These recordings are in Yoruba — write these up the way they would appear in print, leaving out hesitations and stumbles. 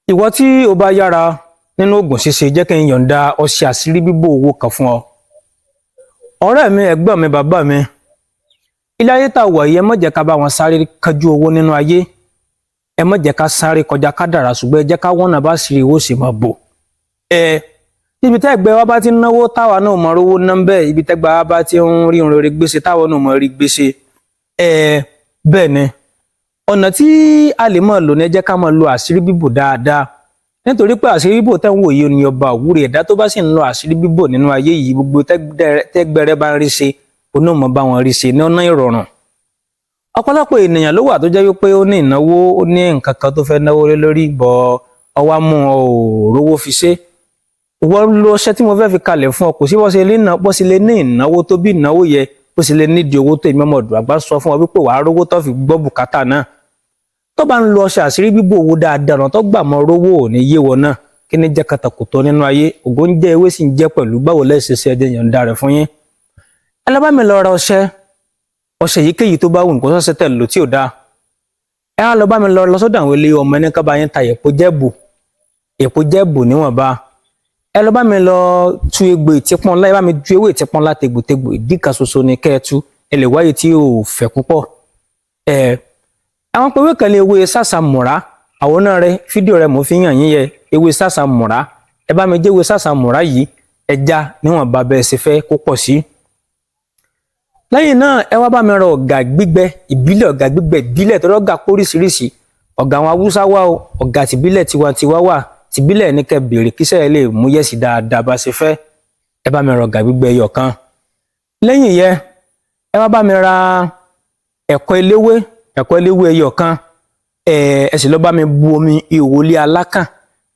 Ìwọ tí o bá yára nínú oògùn ṣíṣe jẹ́ kí n yọ̀ǹda ọṣẹ àṣírí bíbò owó kan fún ọ. Ọ̀rẹ́ mi, ẹ̀gbọ́n mi, bàbá mi, ilé ayé tá wà yìí, ẹ má jẹ́ ká bá wọn sáré kánjú owó nínú ayé. Ẹ má jẹ́ ká sáré kọjá kádàrá, ṣùgbọ́n ẹ jẹ́ ká wọ́nà bá ṣírí owó ṣe máa bò. Ibi tẹ́gbẹ́ wa bá ti náwó táwa náà mọ rówó ná ń bẹ́ẹ̀, ibi tẹ́gbẹ́ wa bá ti ń rí rere gbèsè táwa náà mọ rí gbèsè. Bẹ́ẹ̀ ni ọ̀nà tí a lè máa lò ní ẹ jẹ́ ká máa lo àṣírí bíbò dáadáa, nítorí pé àṣírí bíbò tẹ́ ń wò yìí ni ọba àwúrè ẹ̀dá tó bá sì ń lo àṣírí bíbò nínú ayé yìí, gbogbo tẹ́gbẹ́rẹ́ bá ń rí ṣe oná mọ̀ bá wọn rí ṣe ní ọ̀nà ìrọ̀rùn. Ọ̀pọ̀lọpọ̀ ènìyàn ló wà tó jẹ́ wípé ó ní ìnáwó, ó ní nǹkan kan tó fẹ́ náwó lé lórí bọ̀ ọwá mú ọ rówó fi ṣe. Wọ́n lo ọṣẹ tí mo fẹ́ fi kalẹ̀ fún ọ, kò sí bó ṣe lè ní ìnáwó tó bí ìnáwó yẹ bó ṣe lè nídìí owó tó ìmọ̀mọ̀dù àgbà sọ fún ọ wípé wàá rówó tó fi gbọ́ bùkátà náà. Tó bá ń lo ọṣẹ àṣírí bíbò owó dáadáa ọ̀nà tó gbà mọ́ rówó ò ní yé wọ náà, kí ni jẹ́ kàtàkùtọ̀ nínú ayé, ògo ń jẹ́ ewé sì ń jẹ́ pẹ̀lú, báwo lẹ́sẹ̀ ṣe ẹjẹ́ yọ̀ǹda rẹ̀ fún yín. Ẹ lọ bá mi lọ ra ọṣẹ èyíkéyìí tó bá wù nǹkan sọ́sẹ́ tẹ̀ lò tí ò dáa. Ẹ wá lọ bá mi lọ sọ́dọ̀ àwọn ilé ọmọ ẹni ká bá yín ta èpo jẹ́bù níwọ̀nba. Ẹ lọ bá mi lọ tú egbò ìtìpọ́nlá, ẹ bá mi tú ewé ìtìpọ́nlá tegbòtegbò, ìdí kan ṣoṣo ni kẹ́ ẹ tú, ẹ lè wáyé tí ò fẹ́ púpọ̀. Àwọn pẹ̀wé kan lè ewé sàṣàmùrà, àwòrán rẹ fídíò rẹ mo fi hàn yín yẹ ewé sàṣàmùrà. Ẹ bá mi jẹ́ ewé sàṣàmùrà yìí ẹja níwọ̀nba bẹ́ẹ̀ ṣe fẹ́ kó pọ̀ sí. Lẹ́yìn náà ẹ wá bá mi ra ọ̀gà gbígbẹ ìbílẹ̀ tó rọ́gà póríṣiríṣi. Ọ̀gà àwọn Haúsá wà o, ọ̀gà tìbílẹ̀ tiwantiwa wà, tìbílẹ̀ ní kẹ́ bèrè kíṣẹ́ ẹ lè mú yẹ̀sì dáadáa bá ṣe fẹ́. Ẹ bá mi ra ọ̀gà gbígbẹ ẹyọ kan. Lẹ́yìn yẹ ẹ wá bá mi ra ẹ̀kọ́ eléwé ẹyọ kan. Ẹ sì lọ bá mi bu omi ìwòlé alákàn,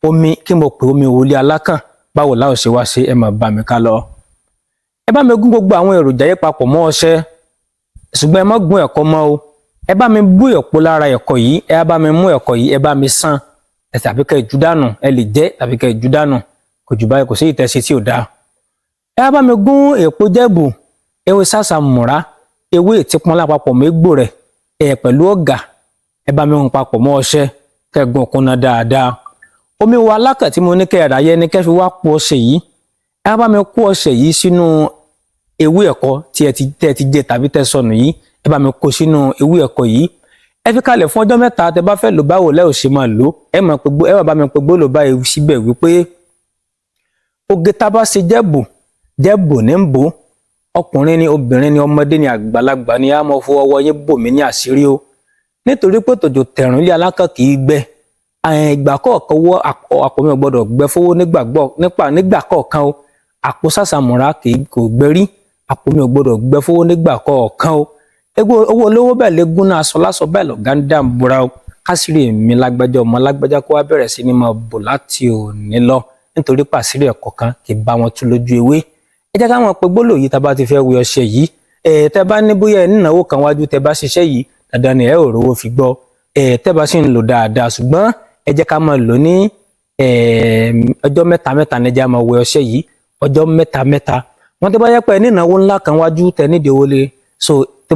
omi kí mo pè omi ìwòlé alákàn, báwo láò ṣe wá ṣe, ẹ máa bá mi ká lọ. Ẹ bá mi gún gbogbo àwọn èròjà yìí papọ̀ mọ́ ọṣẹ, ṣùgbọ́n ẹ má gún ẹ̀kọ́ mọ́ o. Ẹ bá mi bú ẹ̀pọ̀ lára ẹ̀kọ́ yìí, ẹ bá mi mú ẹ̀kọ́ yìí, ẹ bá mi sán, tàbí kẹ́ jù dànù, ẹ lè jẹ tàbí kẹ́ jù dànù, kò jù báyìí, kò sí ìtẹ̀sí tí ò dáa. Ẹ bá mi gún èpo jẹ́bù, ewé sàṣàmùrà, ewé ìtìpọ́nlá papọ̀ mọ́ egbò rẹ̀, pẹ̀lú ọ̀gà, ẹ bá mi hun papọ̀ mọ́ ọṣẹ, kẹ́ gún kúnná dáadáa. Omi wa alákàn tí mo ní kẹ́ rà yẹ ni kẹ́ fi wá po ọṣẹ yìí. Ẹ bá mi kó ọṣẹ yìí sínú ewé ẹ̀kọ́ tí ẹ ti jẹ tàbí tẹ́ sọnù yìí, ẹ bá mi kó sínú ewé ẹ̀kọ́ yìí. Ẹ fi kalẹ̀ fún ọjọ́ mẹ́ta, tẹ́ bá fẹ́ lò báwo lẹ́ ò ṣe máa lò. Ẹ bá mi pe gbólò báyìí síbẹ̀ wípé oge tá bá ṣe jẹ́bù ní ń bò, ọkùnrin ni, obìnrin ni, ọmọdé ni, àgbàlagbà ni, a mọ fún ọwọ́ yín bò mí ní àṣírí o. Nítorí pé tòjò tẹ̀rùn ilé alákàn kì í gbẹ. Ìgbà kọ̀ọ̀kan wọ́ àpò mi ò gbọ́dọ̀ gbẹ fowó nígbà kọ̀ọ̀kan o. Àpò sàṣàmùrà kò gbẹrí, àpò mi ò gbọ́dọ̀ gbẹ fowó nígbà kọ̀ọ̀kan o. Owó olówó bẹ́ẹ̀ lè gúnná aṣọ lásọ bẹ́ẹ̀ lọ̀gá ń dà ń búra o. Kásìrì mi lágbájá ọmọ lágbájá kó wá bẹ̀rẹ̀ sí ní máa bò láti òní lọ, nítorí pàṣírí ẹ̀kọ́ kan kì í bá wọn tú lójú ewé. Ẹ jẹ́ ká mọ̀ pé gbólò yìí tá bá ti fẹ́ wẹ ọṣẹ yìí, tẹ́ bá ní bóyá nínáwó kan wájú tẹ́ bá ṣiṣẹ́ yìí, dandan ni ẹ ò rówó fi gbọ́. Tẹ́ bá sì ń lò dáadáa, ṣùgbọ́n ẹ jẹ́ ká máa lò ní ọjọ́ mẹ́ta ní ẹ jẹ́ máa wẹ ọṣẹ yìí, ọjọ́ mẹ́ta. Wọ́n tẹ́ bá yẹ pé nínáwó ńlá kan wájú tẹ́ nídìí owó lé, so tí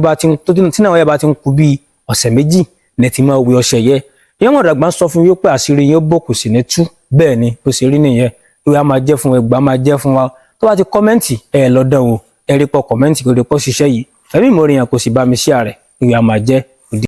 náà bá ti ń kú bí ọ̀sẹ̀ méjì ní ti máa wẹ ọṣẹ yẹ. Ìyẹn wọn dàgbà sọ fún mi wípé àṣírí yín ó bò kò sì ní tú, bẹ́ẹ̀ ni ó sì rí nìyẹn. Ìwé a máa jẹ́ fún ẹgbàá máa jẹ́ fún wa. Tó bá ti kọ́mẹ́ǹtì lọ́dọ̀ o, ẹ rí pọ̀ kọ́mẹ́ǹtì kò rí pọ̀ ṣiṣẹ́ yìí, ẹ̀mí ìmọ̀rìyàn kò sì bá mi ṣíà rẹ̀, ìwé a máa jẹ́.